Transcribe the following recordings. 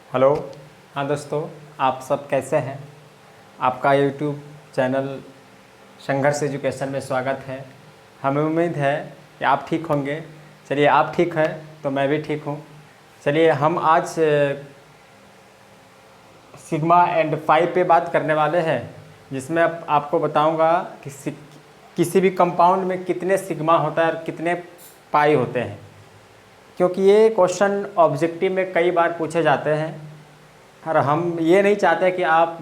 Hello. हाँ दोस्तों, आप सब कैसे हैं? आपका यूट्यूब चैनल संघर्ष एजुकेशन में स्वागत है। हमें उम्मीद है कि आप ठीक होंगे। चलिए, आप ठीक हैं तो मैं भी ठीक हूँ। चलिए, हम आज सिग्मा एंड पाई पे बात करने वाले हैं, जिसमें आपको बताऊंगा कि किसी भी कंपाउंड में कितने सिग्मा होता है और कितने पाई होते हैं, क्योंकि ये क्वेश्चन ऑब्जेक्टिव में कई बार पूछे जाते हैं और हम ये नहीं चाहते कि आप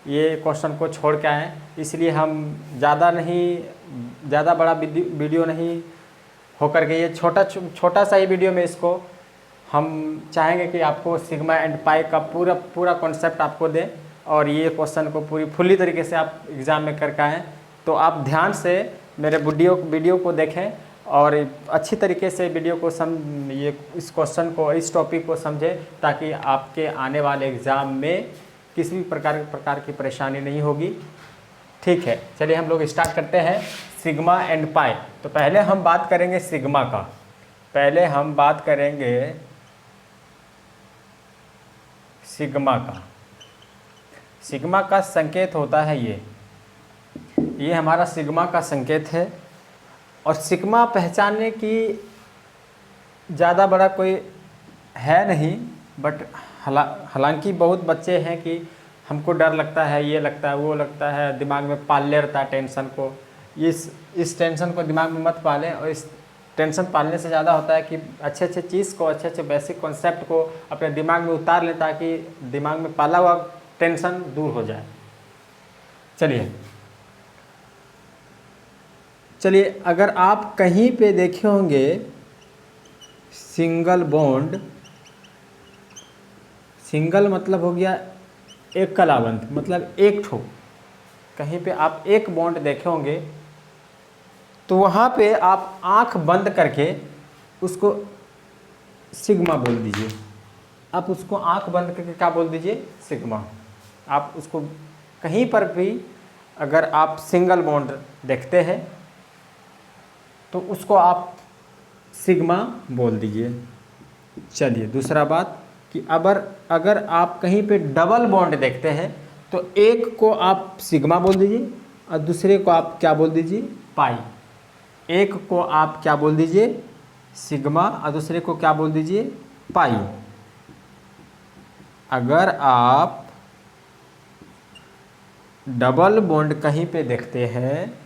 ये क्वेश्चन को छोड़ के आएँ। इसलिए हम ज़्यादा बड़ा वीडियो नहीं होकर के ये छोटा सा ही वीडियो में इसको हम चाहेंगे कि आपको सिग्मा एंड पाई का पूरा कॉन्सेप्ट आपको दें और ये क्वेश्चन को फुल्ली तरीके से आप एग्ज़ाम में करके आएँ। तो आप ध्यान से मेरे वीडियो को देखें और अच्छी तरीके से वीडियो को इस क्वेश्चन को, इस टॉपिक को समझें, ताकि आपके आने वाले एग्ज़ाम में किसी भी प्रकार की परेशानी नहीं होगी। ठीक है, चलिए हम लोग स्टार्ट करते हैं सिग्मा एंड पाई। तो पहले हम बात करेंगे सिग्मा का। सिग्मा का संकेत होता है ये हमारा सिग्मा का संकेत है। और सिग्मा पहचानने की ज़्यादा बड़ा कोई है नहीं, बट हालांकि बहुत बच्चे हैं कि हमको डर लगता है, ये लगता है, वो लगता है, दिमाग में पाले रहता है टेंशन को। इस टेंशन को दिमाग में मत पालें। और इस टेंशन पालने से ज़्यादा होता है कि अच्छे चीज़ को, अच्छे बेसिक कॉन्सेप्ट को अपने दिमाग में उतार लें, ताकि दिमाग में पाला हुआ टेंशन दूर हो जाए। चलिए, अगर आप कहीं पे देखे होंगे सिंगल बॉन्ड, सिंगल मतलब हो गया एक कलाबंद, मतलब एक ठो। कहीं पे आप एक बॉन्ड देखे होंगे तो वहाँ पे आप आंख बंद करके उसको सिग्मा बोल दीजिए। आप उसको आंख बंद करके क्या बोल दीजिए? सिग्मा। आप उसको कहीं पर भी अगर आप सिंगल बॉन्ड देखते हैं तो उसको आप सिग्मा बोल दीजिए। चलिए, दूसरा बात कि अगर आप कहीं पे डबल बॉन्ड देखते हैं तो एक को आप सिग्मा बोल दीजिए और दूसरे को आप क्या बोल दीजिए? पाई। एक को आप क्या बोल दीजिए? सिग्मा, और दूसरे को क्या बोल दीजिए? पाई। अगर आप डबल बॉन्ड कहीं पे देखते हैं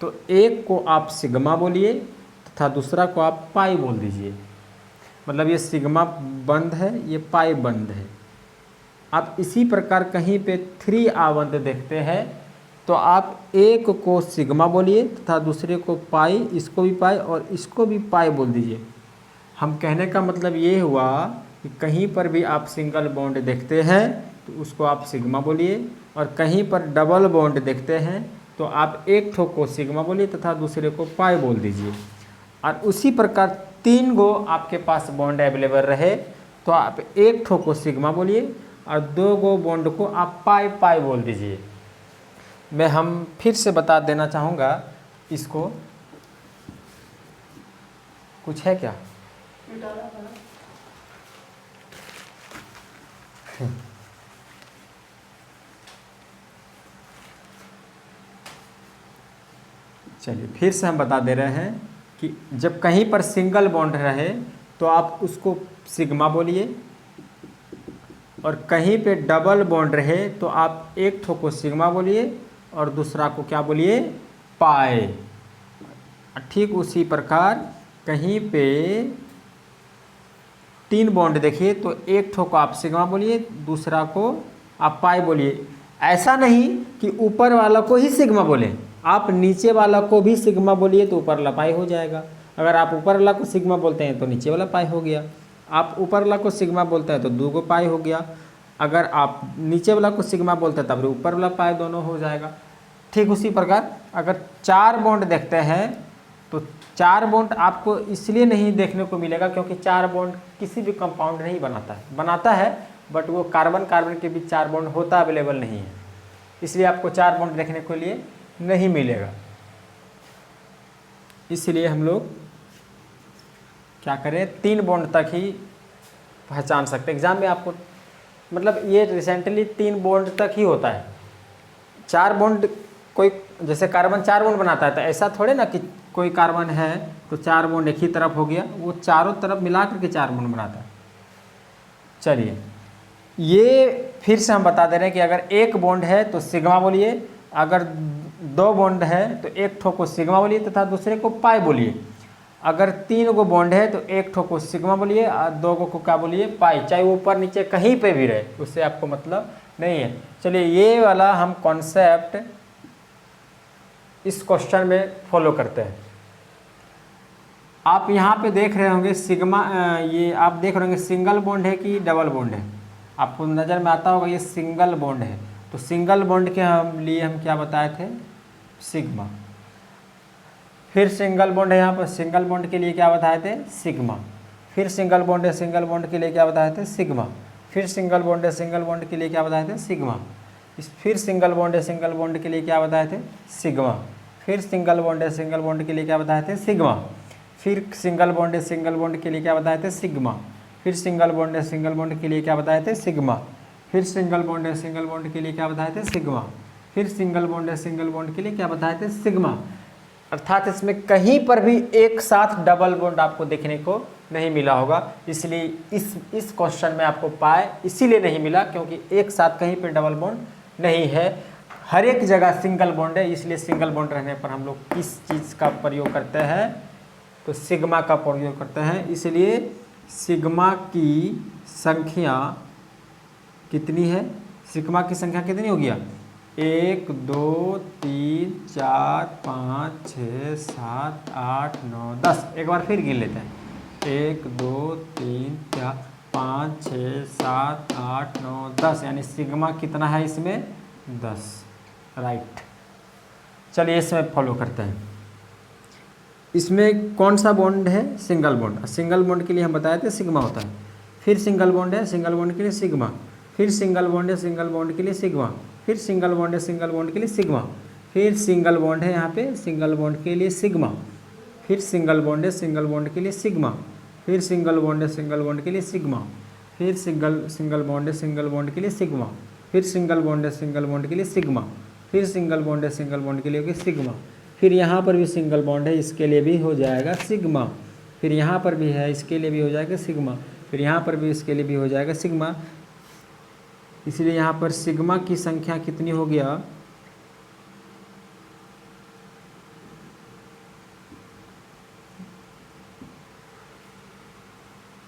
तो एक को आप सिग्मा बोलिए तथा दूसरा को आप पाई बोल दीजिए। मतलब ये सिग्मा बंद है, ये पाई बंद है। आप इसी प्रकार कहीं पे 3 आबंद देखते हैं तो आप एक को सिग्मा बोलिए तथा दूसरे को पाई, इसको भी पाई और इसको भी पाई बोल दीजिए। हम कहने का मतलब ये हुआ कि कहीं पर भी आप सिंगल बॉन्ड देखते हैं तो उसको आप सिग्मा बोलिए, और कहीं पर डबल बॉन्ड देखते हैं तो आप एक ठो को सिग्मा बोलिए तथा दूसरे को पाई बोल दीजिए। और उसी प्रकार 3 गो आपके पास बॉन्ड अवेलेबल रहे तो आप एक ठो को सिग्मा बोलिए और 2 गो बॉन्ड को आप पाई बोल दीजिए। हम फिर से बता देना चाहूँगा इसको। कुछ है क्या? चलिए, फिर से हम बता दे रहे हैं कि जब कहीं पर सिंगल बॉन्ड रहे तो आप उसको सिग्मा बोलिए, और कहीं पे डबल बॉन्ड रहे तो आप एक ठो को सिग्मा बोलिए और दूसरा को क्या बोलिए? पाई। ठीक उसी प्रकार कहीं पे 3 बॉन्ड देखिए तो एक ठो को आप सिग्मा बोलिए, दूसरा को आप पाई बोलिए। ऐसा नहीं कि ऊपर वाला को ही सिग्मा बोलें, आप नीचे वाला को भी सिग्मा बोलिए तो ऊपर वाला पाई हो जाएगा। अगर आप ऊपर वाला को सिग्मा बोलते हैं तो नीचे वाला पाई हो गया। आप ऊपर वाला को सिग्मा बोलते हैं तो 2 गो पाई हो गया। अगर आप नीचे वाला को सिग्मा बोलते हैं तब ऊपर वाला पाई दोनों हो जाएगा। ठीक उसी प्रकार अगर 4 बॉन्ड देखते हैं तो 4 बॉन्ड आपको इसलिए नहीं देखने को मिलेगा क्योंकि 4 बॉन्ड किसी भी कंपाउंड नहीं बनाता है, बट वो कार्बन के बीच 4 बॉन्ड होता अवेलेबल नहीं है, इसलिए आपको 4 बॉन्ड देखने के लिए नहीं मिलेगा। इसलिए हम लोग क्या करें, 3 बॉन्ड तक ही पहचान सकते हैं। एग्जाम में आपको मतलब ये रिसेंटली 3 बॉन्ड तक ही होता है। 4 बॉन्ड कोई जैसे कार्बन 4 बॉन्ड बनाता है तो ऐसा थोड़े ना कि कोई कार्बन है तो 4 बॉन्ड एक ही तरफ हो गया, वो चारों तरफ मिला करके 4 बॉन्ड बनाता है। चलिए ये फिर से हम बता दे रहे हैं कि अगर एक बॉन्ड है तो सिग्मा बोलिए, अगर 2 बॉन्ड है तो एक ठो को सिग्मा बोलिए तथा दूसरे को पाई बोलिए। अगर 3 गो बॉन्ड है तो एक ठो को सिग्मा बोलिए और 2 गो को क्या बोलिए, पाई, चाहे ऊपर नीचे कहीं पे भी रहे, उससे आपको मतलब नहीं है। चलिए ये वाला हम कॉन्सेप्ट इस क्वेश्चन में फॉलो करते हैं। आप यहाँ पे देख रहे होंगे सिग्मा, ये आप देख रहे होंगे सिंगल बॉन्ड है कि डबल बॉन्ड है, आपको नज़र में आता होगा ये सिंगल बॉन्ड है। तो सिंगल बॉन्ड के लिए हम क्या बताए थे, सिग्मा। फिर सिंगल बॉन्ड है यहाँ पर, सिंगल बॉन्ड के लिए क्या बताए थे, सिग्मा। फिर सिंगल बॉन्ड है, सिंगल बॉन्ड के लिए क्या बताए थे, सिग्मा। फिर सिंगल बॉन्ड है, सिंगल बॉन्ड के लिए क्या बताए थे, सिग्मा। फिर सिंगल बॉन्ड है, सिंगल बॉन्ड के लिए क्या बताए थे, सिग्मा। फिर सिंगल बॉन्ड है, सिंगल बॉन्ड के लिए क्या बताए थे, सिग्मा। फिर सिंगल बॉन्ड है, सिंगल बॉन्ड के लिए क्या बताए थे, सिग्मा। फिर सिंगल बॉन्ड है, सिंगल बॉन्ड के लिए क्या बताए थे, सिग्मा। फिर सिंगल बॉन्ड है, सिंगल बॉन्ड के लिए क्या बताए थे, सिग्मा। फिर सिंगल बॉन्ड है, सिंगल बॉन्ड के लिए क्या बताए थे, सिग्मा। अर्थात इसमें कहीं पर भी एक साथ डबल बॉन्ड आपको देखने को नहीं मिला होगा, इसलिए इस क्वेश्चन में आपको पाए इसीलिए नहीं मिला क्योंकि एक साथ कहीं पर डबल बॉन्ड नहीं है, हर एक जगह सिंगल बॉन्ड है। इसलिए सिंगल बॉन्ड रहने पर हम लोग किस चीज़ का प्रयोग करते हैं, तो सिग्मा का प्रयोग करते हैं। इसलिए सिग्मा की संख्या कितनी है, सिग्मा की संख्या कितनी हो गया, 1 2 3 4 5 6 7 8 9 10। एक बार फिर गिन लेते हैं, 1 2 3 4 5 6 7 8 9 10, यानी सिग्मा कितना है इसमें, 10, राइट। चलिए इसमें फॉलो करते हैं। इसमें कौन सा बॉन्ड है, सिंगल बॉन्ड। सिंगल बॉन्ड के लिए हम बताए थे सिग्मा होता है। फिर सिंगल बॉन्ड है, सिंगल बॉन्ड के लिए सिग्मा। फिर सिंगल बॉन्ड है, सिंगल बॉन्ड के लिए सिग्मा। फिर सिंगल बॉन्ड है, सिंगल बॉन्ड के लिए सिग्मा। फिर सिंगल बॉन्ड है यहाँ पे, सिंगल बॉन्ड के लिए सिग्मा। फिर सिंगल बॉन्ड है, सिंगल बॉन्ड के लिए सिग्मा। फिर सिंगल बॉन्ड है, सिंगल बॉन्ड के लिए सिग्मा। फिर सिंगल बॉन्ड है, सिंगल बॉन्ड के लिए सिग्मा। फिर सिंगल बॉन्ड है, सिंगल बॉन्ड के लिए सिग्मा। फिर सिंगल बॉन्ड है, सिंगल बॉन्ड के लिए सिग्मा। फिर यहाँ पर भी सिंगल बॉन्ड है, इसके लिए भी हो जाएगा सिग्मा। फिर यहाँ पर भी है, इसके लिए भी हो जाएगा सिग्मा। फिर यहाँ पर भी इसके लिए भी हो जाएगा सिग्मा। इसलिए यहाँ पर सिग्मा की संख्या कितनी हो गया,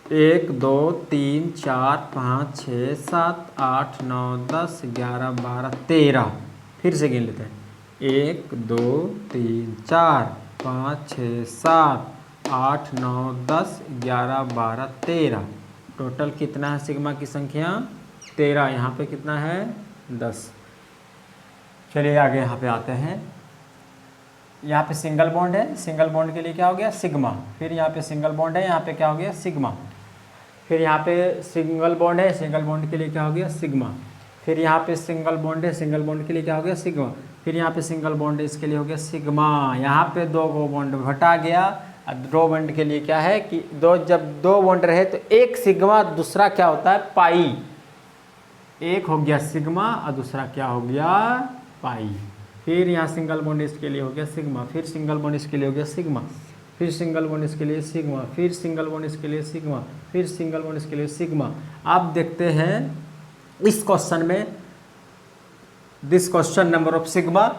1 2 3 4 5 6 7 8 9 10 11 12 13। फिर से गिन लेते हैं, 1 2 3 4 5 6 7 8 9 10 11 12 13। टोटल कितना है सिग्मा की संख्या, 13। यहाँ पे कितना है, 10। चलिए आगे यहाँ पे आते हैं। यहाँ पे सिंगल बॉन्ड है, सिंगल बॉन्ड के लिए क्या हो गया, सिग्मा। फिर यहाँ पे सिंगल बॉन्ड है, यहाँ पे क्या हो गया, सिग्मा। फिर यहाँ पे सिंगल बॉन्ड है, सिंगल बॉन्ड के लिए क्या हो गया, सिग्मा। फिर यहाँ पे सिंगल बॉन्ड है, सिंगल बॉन्ड के लिए क्या हो गया, सिग्मा। फिर यहाँ पे सिंगल बॉन्ड है, इसके लिए हो गया सिग्मा। यहाँ पे 2 बॉन्ड हटा गया, 2 बॉन्ड के लिए क्या है कि जब 2 बॉन्ड रहे तो एक सिग्मा, दूसरा क्या होता है, पाई। एक हो गया सिग्मा और दूसरा क्या हो गया, पाई। फिर यहाँ सिंगल बॉन्ड इसके लिए हो गया सिग्मा। फिर सिंगल बॉन्ड इसके लिए हो गया सिग्मा। फिर सिंगल बॉन्ड इसके लिए सिग्मा। फिर सिंगल बॉन्ड इसके लिए सिग्मा। फिर सिंगल बॉन्ड इसके लिए सिग्मा। आप देखते हैं इस क्वेश्चन में, this question number of sigma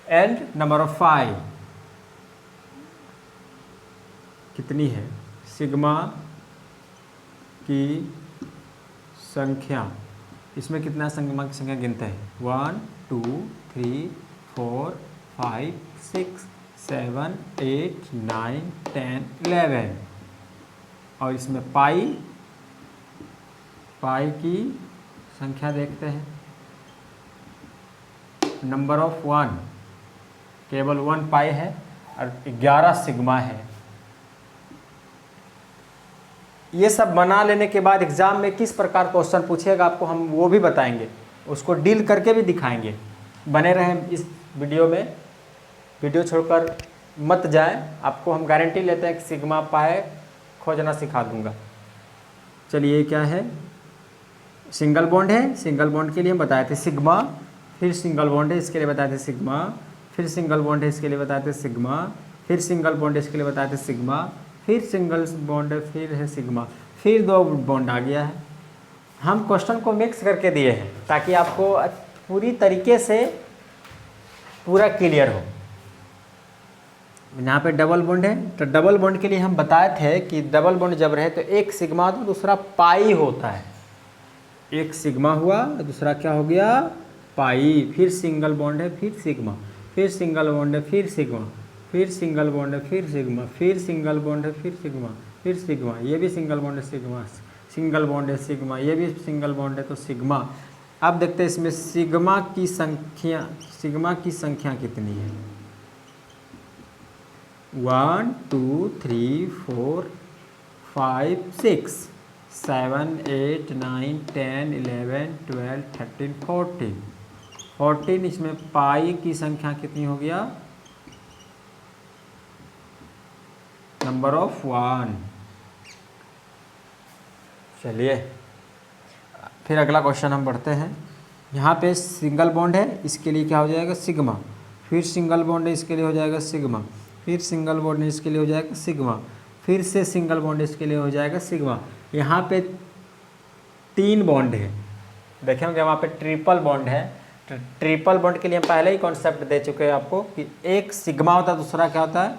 and number of pi कितनी है, सिग्मा की संख्या, इसमें कितना सिग्मा की संख्या गिनते हैं, 1 2 3 4 5 6 7 8 9 10 11। और इसमें पाई की संख्या देखते हैं, नंबर ऑफ 1, केवल 1 पाई है और 11 सिग्मा है। ये सब बना लेने के बाद एग्जाम में किस प्रकार क्वेश्चन पूछेगा आपको हम वो भी बताएंगे, उसको डील करके भी दिखाएंगे। बने रहें इस वीडियो में, वीडियो छोड़कर मत जाएं, आपको हम गारंटी लेते हैं कि सिग्मा पाई खोजना सिखा दूंगा। चलिए क्या है, सिंगल बॉन्ड है, सिंगल बॉन्ड के लिए हम बताए थे सिग्मा, फिर सिंगल बॉन्ड है इसके लिए बताए थे सिग्मा, फिर सिंगल बॉन्ड है इसके लिए बताए थे सिग्मा, फिर सिंगल बॉन्ड है इसके लिए बताए थे सिग्मा, फिर सिंगल बॉन्ड है, फिर है सिग्मा, फिर 2 बॉन्ड आ गया है। हम क्वेश्चन को मिक्स करके दिए हैं ताकि आपको पूरी तरीके से पूरा क्लियर हो। यहाँ पे डबल बॉन्ड है, तो डबल बॉन्ड के लिए हम बताए थे कि डबल बॉन्ड जब रहे तो एक सिग्मा तो दूसरा पाई होता है। एक सिग्मा हुआ दूसरा क्या हो गया, पाई। फिर सिंगल बॉन्ड है, फिर सिग्मा, फिर सिंगल बॉन्ड है, फिर सिग्मा, फिर सिंगल बॉन्ड है, फिर सिग्मा, फिर सिंगल बॉन्ड है, फिर सिग्मा, फिर सिग्मा, ये भी सिंगल बॉन्ड है सिग्मा, सिंगल बॉन्ड है सिग्मा, ये भी सिंगल बॉन्ड है तो सिग्मा। अब देखते हैं इसमें सिग्मा की संख्या कितनी है। 1 2 3 4 5 6 7 8 9 10 11 12 13 14। इसमें पाई की संख्या कितनी हो गया, नंबर ऑफ 1। चलिए फिर अगला क्वेश्चन हम पढ़ते हैं। यहाँ पे सिंगल बॉन्ड है, इसके लिए क्या हो जाएगा सिग्मा, फिर सिंगल बॉन्ड है इसके लिए हो जाएगा सिग्मा, फिर सिंगल बॉन्ड है इसके लिए हो जाएगा सिग्मा, फिर से सिंगल बॉन्ड इसके लिए हो जाएगा सिग्मा। यहाँ पे 3 बॉन्ड है, देखें होंगे वहाँ पे ट्रिपल बॉन्ड है। ट्रिपल बॉन्ड के लिए हम पहले ही कॉन्सेप्ट दे चुके हैं आपको कि एक सिग्मा होता है, दूसरा क्या होता है,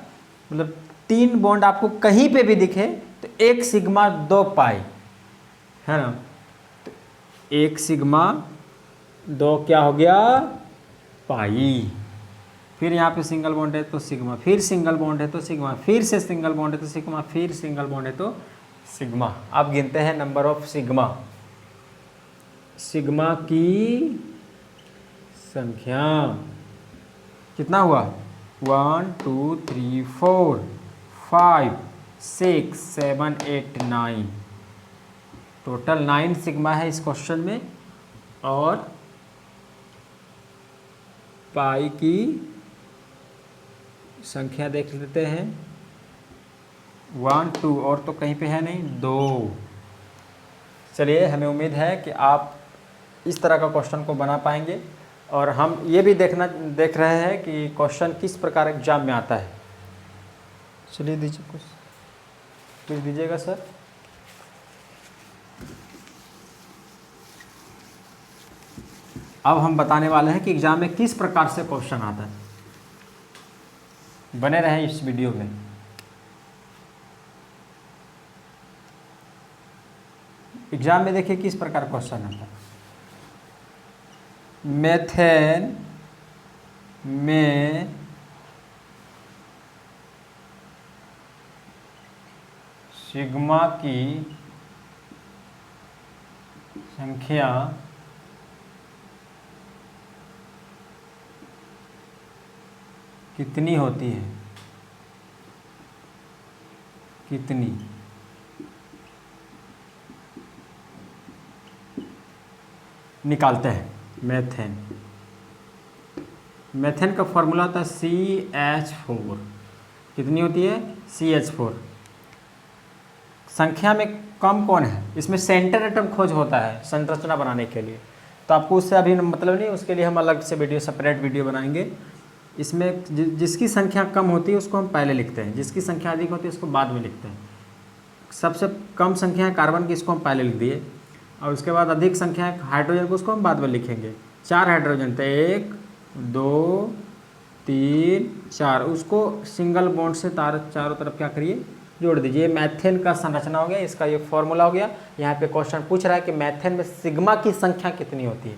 मतलब 3 बॉन्ड आपको कहीं पे भी दिखे तो एक सिग्मा 2 पाई, है ना। तो एक सिग्मा 2 क्या हो गया, पाई। फिर यहाँ पे सिंगल बॉन्ड है तो सिग्मा, फिर सिंगल बॉन्ड है तो सिग्मा, फिर से सिंगल बॉन्ड है तो सिग्मा, फिर सिंगल बॉन्ड है तो सिग्मा। अब गिनते हैं नंबर ऑफ सिग्मा। सिग्मा की संख्या कितना हुआ, 1 2 3 4 5 6 7 8 9, टोटल 9 सिग्मा है इस क्वेश्चन में। और पाई की संख्या देख लेते हैं, 1 2 और तो कहीं पे है नहीं, 2। चलिए हमें उम्मीद है कि आप इस तरह का क्वेश्चन को बना पाएंगे। और हम ये भी देख रहे हैं कि क्वेश्चन किस प्रकार एग्जाम में आता है। चलिए दीजिए कुछ दीजिएगा सर। अब हम बताने वाले हैं कि एग्जाम में किस प्रकार से क्वेश्चन आता है। बने रहें इस वीडियो में। एग्जाम में देखिए किस प्रकार क्वेश्चन आता है। मेथेन में सिग्मा की संख्या कितनी होती है, कितनी। निकालते हैं मेथेन। मेथेन का फॉर्मूला होता है CH4। कितनी होती है, CH4। संख्या में कम कौन है, इसमें सेंटर एटम खोज होता है संरचना बनाने के लिए, तो आपको उससे अभी मतलब नहीं, उसके लिए हम अलग से वीडियो, सेपरेट वीडियो बनाएंगे। इसमें जिसकी संख्या कम होती है उसको हम पहले लिखते हैं, जिसकी संख्या अधिक होती है उसको बाद में लिखते हैं। सबसे कम संख्या है कार्बन की, इसको हम पहले लिख दिए, और उसके बाद अधिक संख्या है हाइड्रोजन को, उसको हम बाद में लिखेंगे। 4 हाइड्रोजन थे, 1 2 3 4, उसको सिंगल बॉन्ड से चारों तरफ क्या करिए, जोड़ दीजिए। मैथेन का संरचना हो गया, इसका ये फॉर्मूला हो गया। यहाँ पे क्वेश्चन पूछ रहा है कि मैथेन में सिग्मा की संख्या कितनी होती है।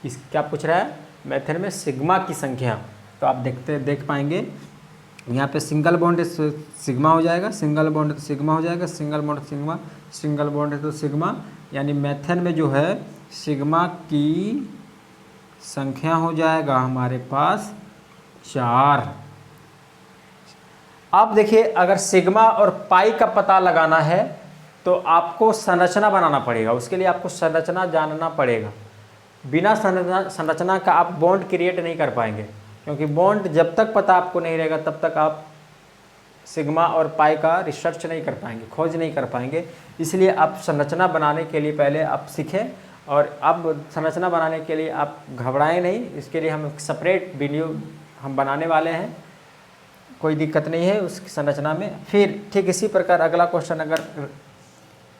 इस क्या पूछ रहा है, मैथेन में सिग्मा की संख्या। तो आप देख पाएंगे यहाँ पे सिंगल बॉन्ड है सिग्मा हो जाएगा, सिंगल बॉन्ड है तो सिग्मा हो जाएगा, single bond sigma, single bond है तो सिग्मा। यानी मैथेन में जो है सिग्मा की संख्या हो जाएगा हमारे पास 4। अब देखिए, अगर सिग्मा और पाई का पता लगाना है तो आपको संरचना बनाना पड़ेगा, उसके लिए आपको संरचना जानना पड़ेगा। बिना संरचना का आप बॉन्ड क्रिएट नहीं कर पाएंगे, क्योंकि बॉन्ड जब तक पता आपको नहीं रहेगा तब तक आप सिग्मा और पाई का रिसर्च नहीं कर पाएंगे, खोज नहीं कर पाएंगे। इसलिए आप संरचना बनाने के लिए पहले आप सीखें, और अब संरचना बनाने के लिए आप घबराएं नहीं। इसके लिए हम सेपरेट वीडियो हम बनाने वाले हैं, कोई दिक्कत नहीं है उस संरचना में। फिर ठीक इसी प्रकार अगला क्वेश्चन अगर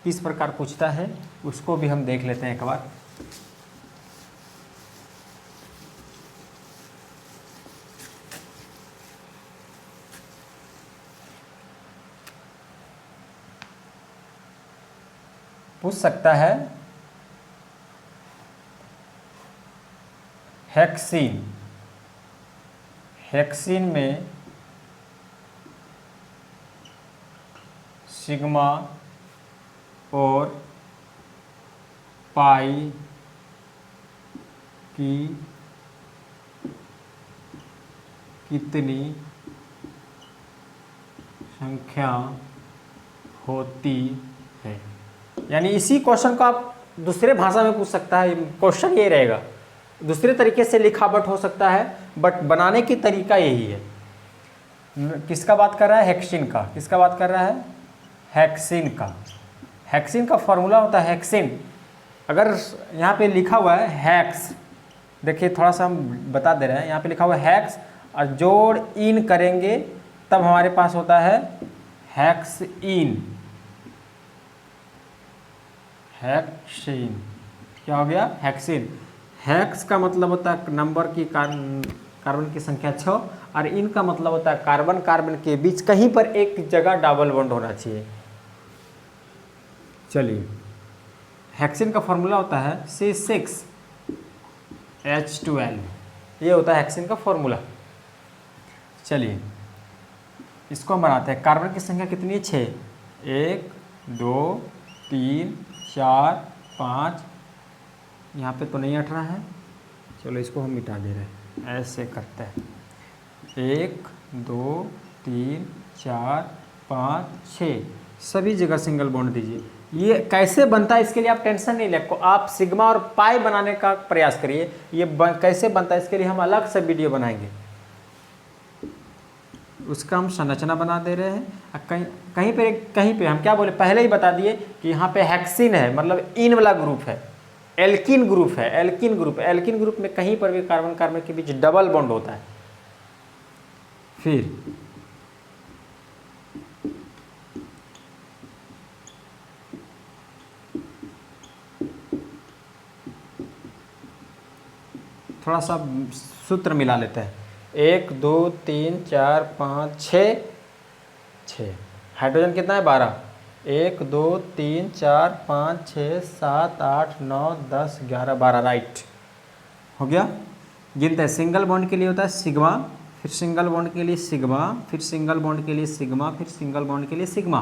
किस प्रकार पूछता है उसको भी हम देख लेते हैं एक बार। पूछ सकता है हेक्सीन, हेक्सीन में सिग्मा और पाई की कितनी संख्या होती है। यानी इसी क्वेश्चन को आप दूसरे भाषा में पूछ सकता है, क्वेश्चन ये रहेगा, दूसरे तरीके से लिखावट हो सकता है, बट बनाने की तरीका यही है। किसका बात कर रहा है? हेक्सीन का। किसका बात कर रहा है? हेक्सीन का। हेक्सीन का फॉर्मूला होता है हेक्सीन, अगर यहाँ पे लिखा हुआ है हैक्स, देखिए थोड़ा सा हम बता दे रहे हैं, यहाँ पे लिखा हुआ है हैक्स और जोड़ इन करेंगे तब हमारे पास होता है हैक्स इन, हेक्सीन। क्या हो गया? हेक्सीन। हेक्स का मतलब होता है नंबर की कार्बन की संख्या 6, और इन का मतलब होता है कार्बन कार्बन के बीच कहीं पर एक जगह डबल बॉन्ड होना चाहिए। चलिए, हेक्सीन का फॉर्मूला होता है C6H12, ये होता है हेक्सीन का फॉर्मूला। चलिए इसको हम बनाते हैं। कार्बन की संख्या कितनी है? 6। 1 2 3 4 5, यहाँ पे तो नहीं हट रहा है, चलो इसको हम मिटा दे रहे हैं, ऐसे करते हैं। 1 2 3 4 5 6, सभी जगह सिंगल बॉन्ड दीजिए। ये कैसे बनता है इसके लिए आप टेंशन नहीं ले, आप सिग्मा और पाई बनाने का प्रयास करिए। ये कैसे बनता है इसके लिए हम अलग से वीडियो बनाएंगे, उसका हम संरचना बना दे रहे हैं। कहीं पे हम क्या बोले, पहले ही बता दिए कि यहाँ पे हेक्सीन है, मतलब इन वाला ग्रुप है, एल्किन ग्रुप है, एल्किन ग्रुप। एल्किन ग्रुप में कहीं पर भी कार्बन कार्बन के बीच डबल बॉन्ड होता है। फिर थोड़ा सा सूत्र मिला लेते हैं। 1 2 3 4 5 6, हाइड्रोजन कितना है? 12। 1 2 3 4 5 6 7 8 9 10 11 12, राइट हो गया। गिनते हैं। सिंगल बॉन्ड के लिए होता है सिग्मा, फिर सिंगल बॉन्ड के लिए सिग्मा, फिर सिंगल बॉन्ड के लिए सिग्मा, फिर सिंगल बॉन्ड के लिए सिग्मा,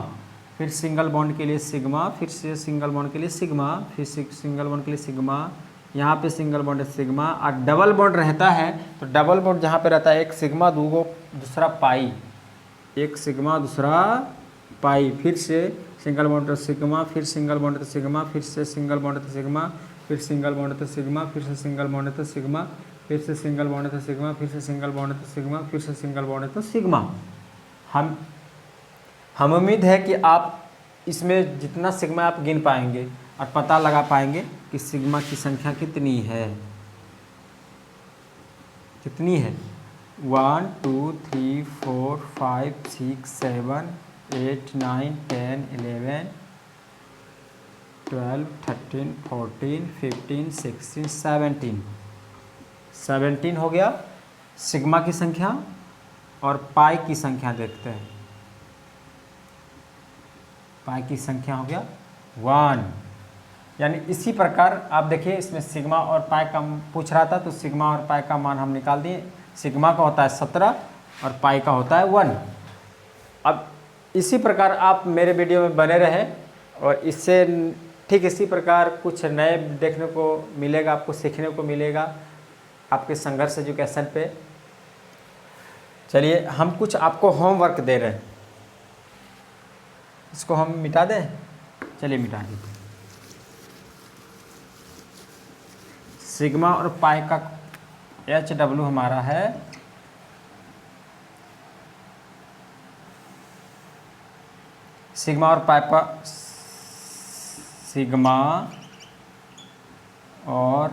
फिर सिंगल बॉन्ड के लिए सिग्मा, फिर से सिंगल बॉन्ड के लिए सिग्मा, फिर सिंगल बॉन्ड के लिए सिग्मा, यहाँ पे सिंगल बॉन्ड है सिग्मा। और डबल बॉन्ड रहता है तो डबल बॉन्ड जहाँ पे रहता है, एक सिग्मा दूसरा पाई, एक सिग्मा दूसरा पाई, फिर से सिंगल बॉन्ड तो सिग्मा, फिर सिंगल बॉन्ड तो सिग्मा, फिर से सिंगल बॉन्ड तो सिग्मा, फिर सिंगल बॉन्ड तो सिग्मा, फिर से सिंगल बॉन्ड तो सिग्मा, फिर से सिंगल बॉन्ड तो सिग्मा, फिर से सिंगल बॉन्ड तो सिग्मा, फिर से सिंगल बॉन्ड तो सिग्मा। हम उम्मीद है कि आप इसमें जितना सिग्मा आप गिन पाएंगे और पता लगा पाएंगे कि सिग्मा की संख्या कितनी है। कितनी है? 1 2 3 4 5 6 7 8 9 10 11 12 13 14 15 16 17, 17 हो गया सिग्मा की संख्या। और पाई की संख्या देखते हैं। पाई की संख्या हो गया 1। यानी इसी प्रकार आप देखिए, इसमें सिग्मा और पाई का पूछ रहा था तो सिग्मा और पाई का मान हम निकाल दिए। सिग्मा का होता है 17 और पाई का होता है 1। अब इसी प्रकार आप मेरे वीडियो में बने रहें, और इससे ठीक इसी प्रकार कुछ नए देखने को मिलेगा, आपको सीखने को मिलेगा आपके संघर्ष एजुकेशन पे। चलिए हम कुछ आपको होमवर्क दे रहे हैं, इसको हम मिटा दें। चलिए मिटा देते। सिग्मा और पाई का HW हमारा है सिग्मा और पाई पर सिग्मा और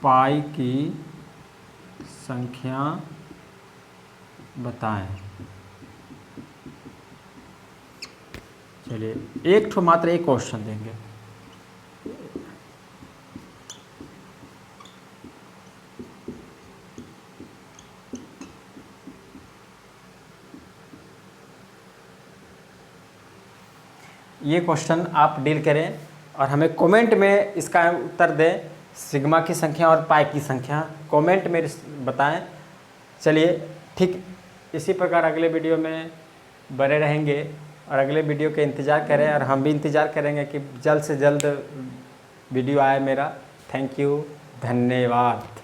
पाई की संख्या बताएं। चलिए एक ठो मात्र एक क्वेश्चन देंगे। ये क्वेश्चन आप डील करें और हमें कमेंट में इसका उत्तर दें, सिग्मा की संख्या और पाई की संख्या कमेंट में बताएं। चलिए ठीक इसी प्रकार अगले वीडियो में बने रहेंगे और अगले वीडियो के इंतज़ार करें, और हम भी इंतज़ार करेंगे कि जल्द से जल्द वीडियो आए मेरा। थैंक यू, धन्यवाद।